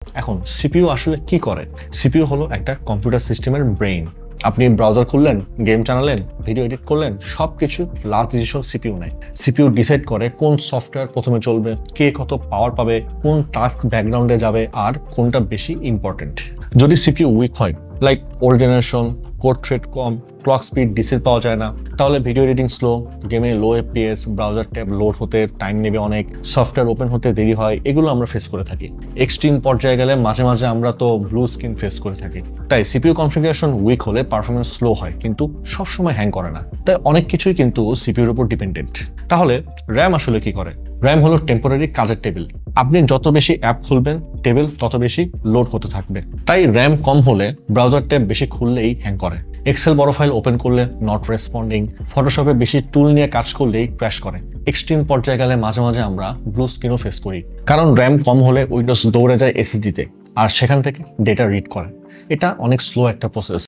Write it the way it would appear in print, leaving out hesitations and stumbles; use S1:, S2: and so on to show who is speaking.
S1: এখন সিপিইউ আসলে কি করে? সিপিইউ হলো একটা কম্পিউটার সিস্টেমের ব্রেইন। আপনি ব্রাউজার খুললেন, গেম চালালেন, ভিডিও এডিট করলেন, সবকিছু লাস্ট ডিসিশন সিপিইউ নেয়। সিপিইউ ডিসাইড করে কোন সফটওয়্যার প্রথমে চলবে, কে কত পাওয়ার পাবে, কোন টাস্ক ব্যাকগ্রাউন্ডে যাবে আর কোনটা বেশি ইম্পর্টেন্ট। যদি সিপিইউ উইক হয়, like old generation, core thread কম, ক্লক স্পিড ডিসেল পাওয়া যায় না, তাহলে ভিডিও এডিটিং স্লো, গেমে low FPS, browser tab load হতে টাইম নেবে অনেক, সফটওয়্যার ওপেন হতে দেরি হয়, এগুলো আমরা ফেস করে থাকি। এক্সট্রিম পর্যায়ে গেলে মাঝে মাঝে আমরা তো ব্লু স্ক্রিন ফেস করে থাকি। তাই সিপিইউ কনফিগারেশন উইক হলে পারফরমেন্স স্লো হয়, কিন্তু সবসময় হ্যাং করে না। তাই অনেক কিছুই কিন্তু সিপিইউর উপর ডিপেন্ডেন্ট। তাহলে র্যাম আসলে কি করে? র্যাম হলো টেম্পোরারি কাজের টেবিল। আপনি যত বেশি অ্যাপ খুলবেন, টেবিল তত বেশি লোড হতে থাকবে। তাই র্যাম কম হলে ব্রাউজার ট্যাব বেশি খুললেই হ্যাং করে, এক্সেল বড় ফাইল ওপেন করলে নট রেসপন্ডিং, ফটোশপে বেশি টুল নিয়ে কাজ করলেই ক্র্যাশ করে। এক্সট্রিম পর্যায়ে গেলে মাঝে মাঝে আমরা ব্লু স্ক্রিনও ফেস করি, কারণ র্যাম কম হলে উইন্ডোজ দৌড়ে যায় এসএসডিতে আর সেখান থেকে ডেটা রিড করে। এটা অনেক স্লো একটা প্রসেস।